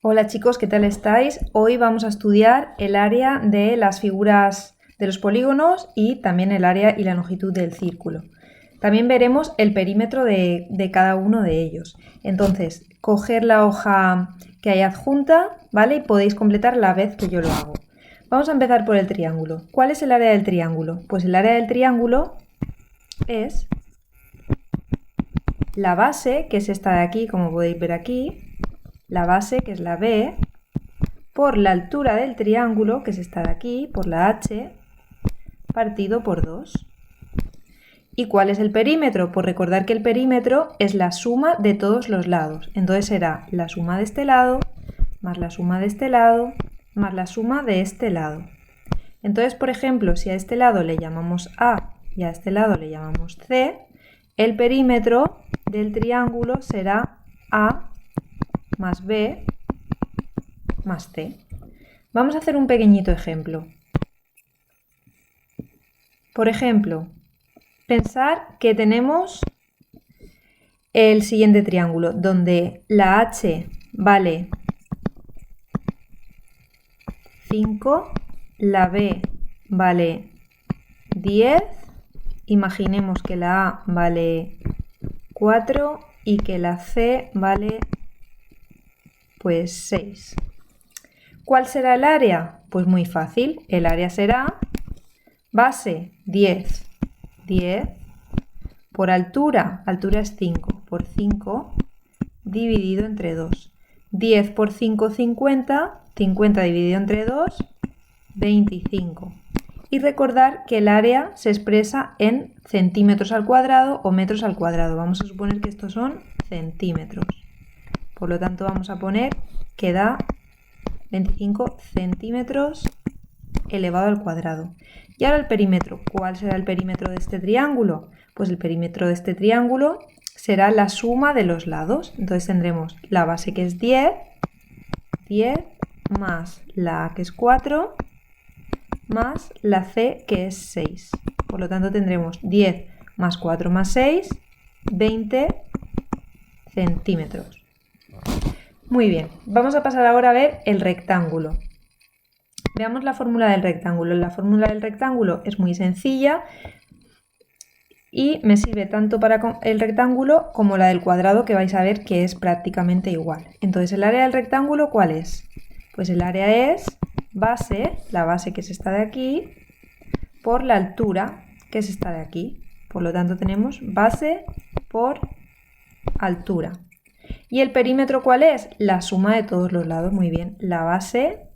Hola chicos, ¿qué tal estáis? Hoy vamos a estudiar el área de las figuras de los polígonos y también el área y la longitud del círculo. También veremos el perímetro de cada uno de ellos. Entonces, coger la hoja que hay adjunta, ¿vale? Y podéis completar la vez que yo lo hago. Vamos a empezar por el triángulo. ¿Cuál es el área del triángulo? Pues el área del triángulo es la base, que es esta de aquí, como podéis ver aquí, la base, que es la B, por la altura del triángulo, que es esta de aquí, por la H, partido por 2. ¿Y cuál es el perímetro? Pues recordar que el perímetro es la suma de todos los lados. Entonces será la suma de este lado, más la suma de este lado, más la suma de este lado. Entonces, por ejemplo, si a este lado le llamamos A y a este lado le llamamos C, el perímetro del triángulo será A más B más C. Vamos a hacer un pequeñito ejemplo. Por ejemplo, pensar que tenemos el siguiente triángulo, donde la H vale 5, la B vale 10, imaginemos que la A vale 4 y que la C vale pues 6. ¿Cuál será el área? Pues muy fácil, el área será base 10, 10, por altura, altura es 5, por 5, dividido entre 2. 10 por 5, 50, 50 dividido entre 2, 25. Y recordar que el área se expresa en centímetros al cuadrado o metros al cuadrado. Vamos a suponer que estos son centímetros. Por lo tanto, vamos a poner que da 25 centímetros elevado al cuadrado. Y ahora el perímetro. ¿Cuál será el perímetro de este triángulo? Pues el perímetro de este triángulo será la suma de los lados. Entonces tendremos la base, que es 10, 10 más la A, que es 4, más la C, que es 6. Por lo tanto tendremos 10 más 4 más 6, 20 centímetros. Muy bien, vamos a pasar ahora a ver el rectángulo. Veamos la fórmula del rectángulo. La fórmula del rectángulo es muy sencilla y me sirve tanto para el rectángulo como la del cuadrado, que vais a ver que es prácticamente igual. Entonces, ¿el área del rectángulo cuál es? Pues el área es base, la base, que es esta de aquí, por la altura, que es esta de aquí. Por lo tanto, tenemos base por altura. ¿Y el perímetro cuál es? La suma de todos los lados. Muy bien, la base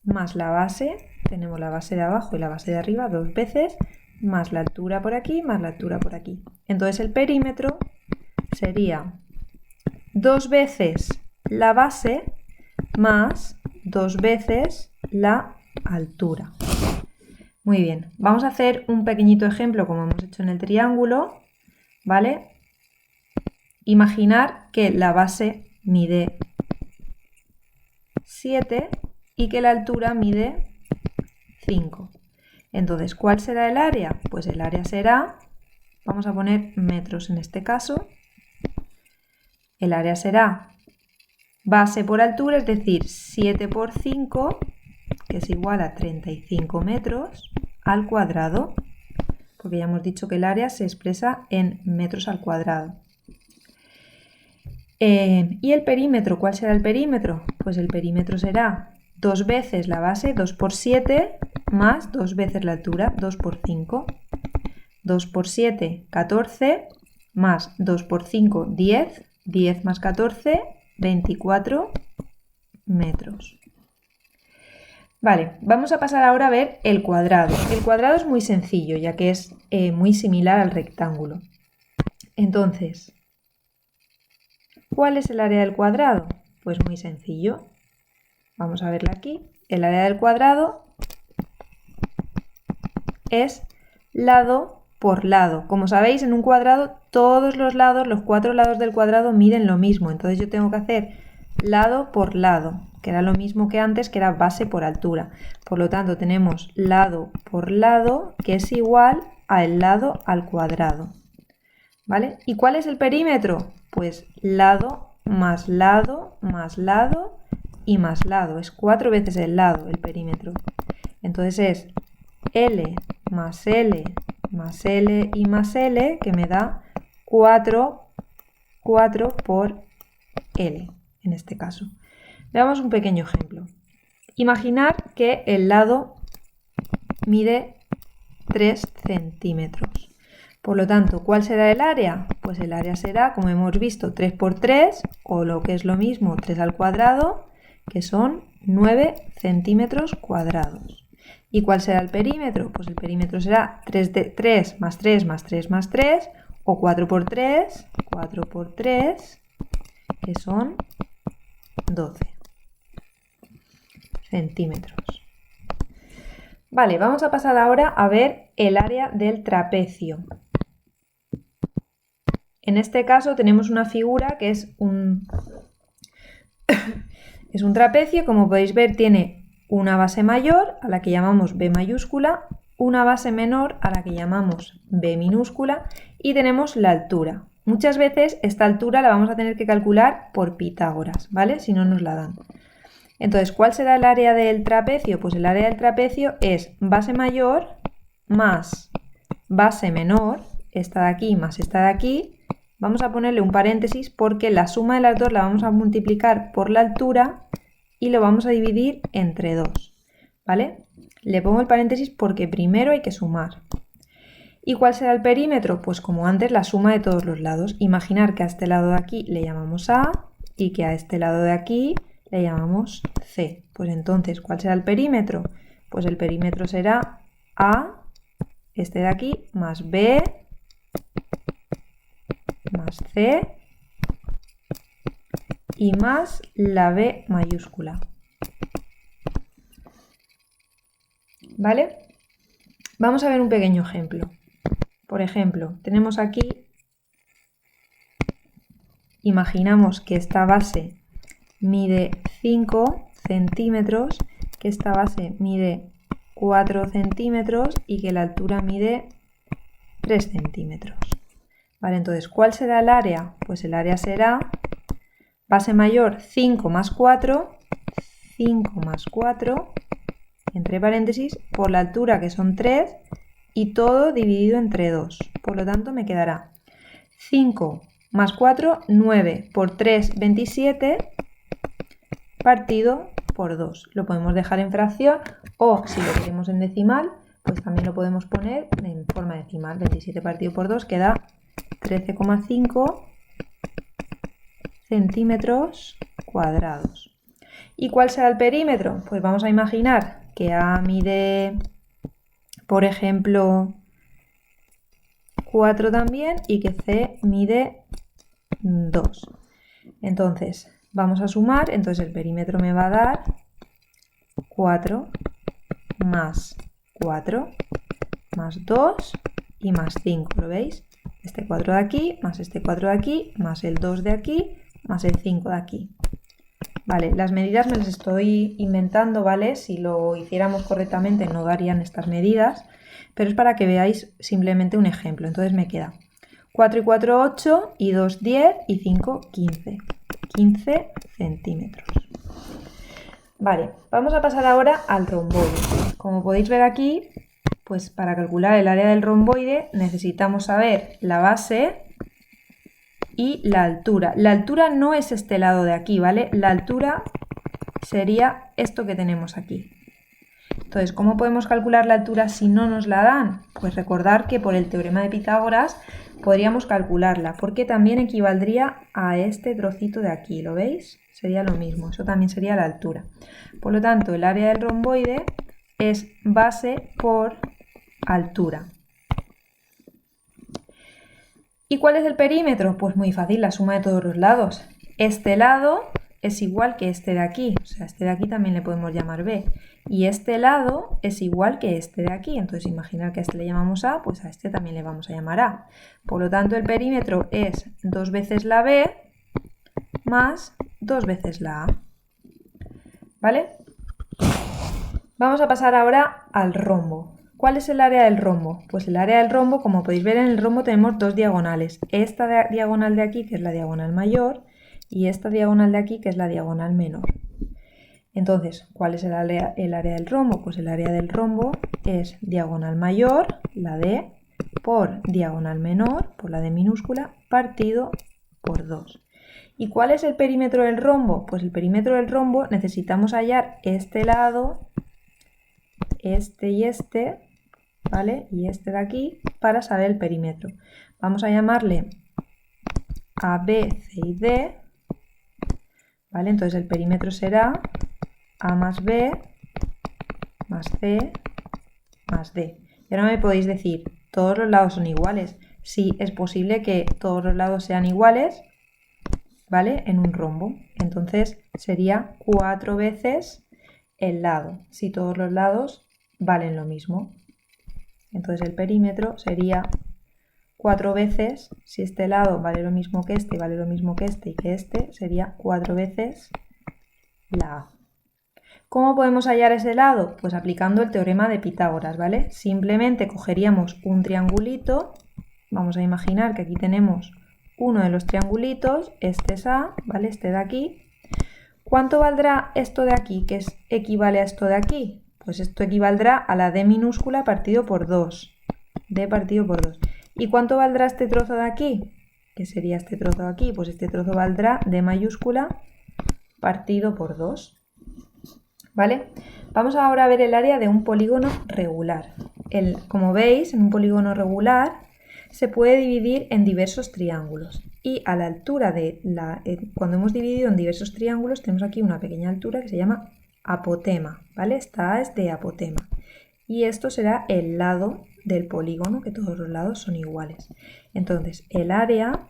más la base, tenemos la base de abajo y la base de arriba dos veces, más la altura por aquí, más la altura por aquí. Entonces el perímetro sería 2 veces la base más 2 veces la altura. Muy bien, vamos a hacer un pequeñito ejemplo como hemos hecho en el triángulo, ¿vale? Imaginar que la base mide 7 y que la altura mide 5. Entonces, ¿cuál será el área? Pues el área será, vamos a poner metros en este caso, el área será base por altura, es decir, 7 por 5, que es igual a 35 metros al cuadrado, porque ya hemos dicho que el área se expresa en metros al cuadrado. ¿Y el perímetro? ¿Cuál será el perímetro? Pues el perímetro será 2 veces la base, 2 por 7, más 2 veces la altura, 2 por 5. 2 por 7, 14, más 2 por 5, 10. 10 más 14, 24 metros. Vale, vamos a pasar ahora a ver el cuadrado. El cuadrado es muy sencillo, ya que es muy similar al rectángulo. Entonces, ¿cuál es el área del cuadrado? Pues muy sencillo. Vamos a verla aquí. El área del cuadrado es lado por lado. Como sabéis, en un cuadrado todos los lados, los 4 lados del cuadrado miden lo mismo. Entonces yo tengo que hacer lado por lado, que era lo mismo que antes, que era base por altura. Por lo tanto, tenemos lado por lado, que es igual al lado al cuadrado. ¿Vale? ¿Y cuál es el perímetro? Pues lado más lado más lado y más lado. Es 4 veces el lado, el perímetro. Entonces es L más L más L y más L, que me da 4 por L, en este caso. Veamos un pequeño ejemplo. Imaginar que el lado mide 3 centímetros. Por lo tanto, ¿cuál será el área? Pues el área será, como hemos visto, 3 por 3, o lo que es lo mismo, 3 al cuadrado, que son 9 centímetros cuadrados. ¿Y cuál será el perímetro? Pues el perímetro será 3 más 3 más 3 más 3, o 4 por 3, que son 12 centímetros. Vale, vamos a pasar ahora a ver el área del trapecio. En este caso tenemos una figura que es un trapecio. Como podéis ver, tiene una base mayor, a la que llamamos B mayúscula, una base menor, a la que llamamos B minúscula, y tenemos la altura. Muchas veces esta altura la vamos a tener que calcular por Pitágoras, ¿vale? Si no nos la dan. Entonces, ¿cuál será el área del trapecio? Pues el área del trapecio es base mayor más base menor, esta de aquí más esta de aquí. Vamos a ponerle un paréntesis porque la suma de las dos la vamos a multiplicar por la altura y lo vamos a dividir entre 2, ¿vale? Le pongo el paréntesis porque primero hay que sumar. ¿Y cuál será el perímetro? Pues como antes, la suma de todos los lados. Imaginar que a este lado de aquí le llamamos A y que a este lado de aquí le llamamos C. Pues entonces, ¿cuál será el perímetro? Pues el perímetro será A, este de aquí, más B, más C y más la B mayúscula. ¿Vale? Vamos a ver un pequeño ejemplo. Por ejemplo, tenemos aquí, imaginamos que esta base mide 5 centímetros, que esta base mide 4 centímetros y que la altura mide 3 centímetros. Vale, entonces, ¿cuál será el área? Pues el área será base mayor 5 más 4, entre paréntesis, por la altura, que son 3, y todo dividido entre 2. Por lo tanto, me quedará 5 más 4, 9, por 3, 27, partido por 2. Lo podemos dejar en fracción o, si lo queremos en decimal, pues también lo podemos poner en forma decimal. 27 partido por 2 queda 13,5 centímetros cuadrados. ¿Y cuál será el perímetro? Pues vamos a imaginar que A mide, por ejemplo, 4 también y que C mide 2. Entonces, vamos a sumar. Entonces el perímetro me va a dar 4 más 4 más 2 y más 5. ¿Lo veis? Este 4 de aquí, más este 4 de aquí, más el 2 de aquí, más el 5 de aquí. Vale, las medidas me las estoy inventando, ¿vale? Si lo hiciéramos correctamente no darían estas medidas, pero es para que veáis simplemente un ejemplo. Entonces me queda 4 y 4, 8, y 2, 10, y 5, 15. 15 centímetros. Vale, vamos a pasar ahora al romboide. Como podéis ver aquí, pues para calcular el área del romboide necesitamos saber la base y la altura. La altura no es este lado de aquí, ¿vale? La altura sería esto que tenemos aquí. Entonces, ¿cómo podemos calcular la altura si no nos la dan? Pues recordar que por el teorema de Pitágoras podríamos calcularla, porque también equivaldría a este trocito de aquí, ¿lo veis? Sería lo mismo, eso también sería la altura. Por lo tanto, el área del romboide es base por altura. ¿Y cuál es el perímetro? Pues muy fácil, la suma de todos los lados. Este lado es igual que este de aquí, o sea, este de aquí también le podemos llamar B. Y este lado es igual que este de aquí, entonces imaginar que a este le llamamos A, pues a este también le vamos a llamar A. Por lo tanto, el perímetro es 2 veces la B más 2 veces la A. ¿Vale? Vamos a pasar ahora al rombo. ¿Cuál es el área del rombo? Pues el área del rombo, como podéis ver en el rombo tenemos dos diagonales. Esta diagonal de aquí, que es la diagonal mayor, y esta diagonal de aquí, que es la diagonal menor. Entonces, ¿cuál es el área del rombo? Pues el área del rombo es diagonal mayor, la D, por diagonal menor, por la D minúscula, partido por 2. ¿Y cuál es el perímetro del rombo? Pues el perímetro del rombo necesitamos hallar este lado, este y este, ¿vale? Y este de aquí, para saber el perímetro. Vamos a llamarle a B, C y D, ¿vale? Entonces el perímetro será A más B más C más D. Y ahora me podéis decir, ¿todos los lados son iguales? Sí, es posible que todos los lados sean iguales, ¿vale? En un rombo. Entonces sería 4 veces el lado, si todos los lados valen lo mismo. Entonces el perímetro sería 4 veces, si este lado vale lo mismo que este, vale lo mismo que este y que este, sería 4 veces la A. ¿Cómo podemos hallar ese lado? Pues aplicando el teorema de Pitágoras, ¿vale? Simplemente cogeríamos un triangulito, vamos a imaginar que aquí tenemos uno de los triangulitos, este es A, ¿vale? Este de aquí. ¿Cuánto valdrá esto de aquí, que equivale a esto de aquí? Pues esto equivaldrá a la D minúscula partido por 2. D partido por 2. ¿Y cuánto valdrá este trozo de aquí? ¿Qué sería este trozo de aquí? Pues este trozo valdrá D mayúscula partido por 2. ¿Vale? Vamos ahora a ver el área de un polígono regular. Como veis, en un polígono regular se puede dividir en diversos triángulos. Y a la altura cuando hemos dividido en diversos triángulos, tenemos aquí una pequeña altura que se llama apotema, ¿vale? Esta A es de apotema. Y esto será el lado del polígono, que todos los lados son iguales. Entonces, el área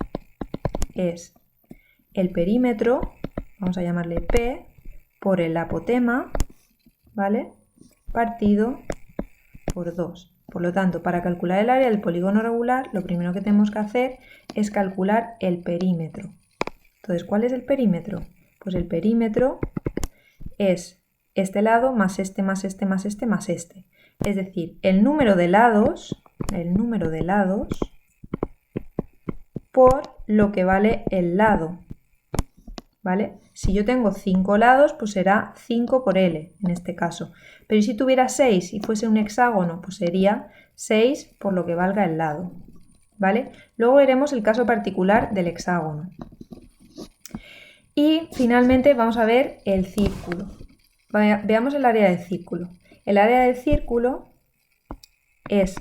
es el perímetro, vamos a llamarle P, por el apotema, ¿vale? Partido por 2. Por lo tanto, para calcular el área del polígono regular, lo primero que tenemos que hacer es calcular el perímetro. Entonces, ¿cuál es el perímetro? Pues el perímetro es este lado más este, más este, más este, más este. Es decir, el número de lados por lo que vale el lado, ¿vale? Si yo tengo 5 lados, pues será 5 por L, en este caso. Pero si tuviera 6 y fuese un hexágono, pues sería 6 por lo que valga el lado, ¿vale? Luego veremos el caso particular del hexágono. Y finalmente vamos a ver el círculo. Veamos el área del círculo. El área del círculo es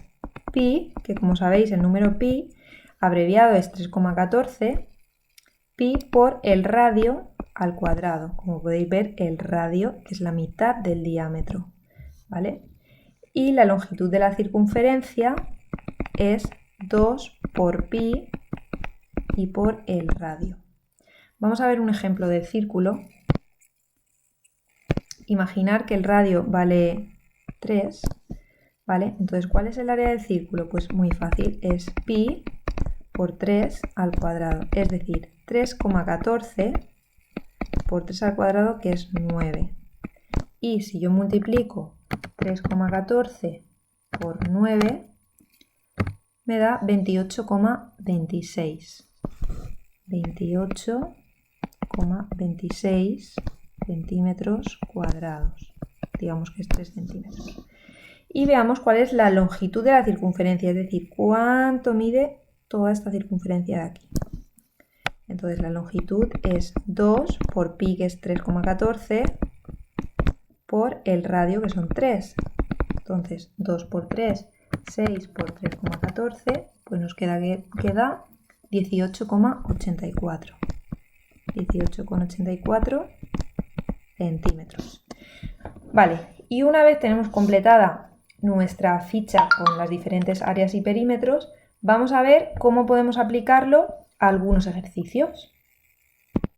pi, que como sabéis el número pi abreviado es 3,14, pi por el radio al cuadrado. Como podéis ver, el radio es la mitad del diámetro, ¿vale? Y la longitud de la circunferencia es 2 por pi y por el radio. Vamos a ver un ejemplo del círculo. Imaginar que el radio vale 3, ¿vale? Entonces, ¿cuál es el área del círculo? Pues muy fácil, es pi por 3 al cuadrado, es decir, 3,14 por 3 al cuadrado, que es 9. Y si yo multiplico 3,14 por 9, me da 28,26. 28,26 centímetros cuadrados. Digamos que es 3 centímetros. Y veamos cuál es la longitud de la circunferencia, es decir, cuánto mide toda esta circunferencia de aquí. Entonces la longitud es 2 por pi, que es 3,14, por el radio, que son 3. Entonces 2 por 3, 6 por 3,14, pues nos queda 18,84. 18,84 centímetros. Vale, y una vez tenemos completada nuestra ficha con las diferentes áreas y perímetros, vamos a ver cómo podemos aplicarlo a algunos ejercicios.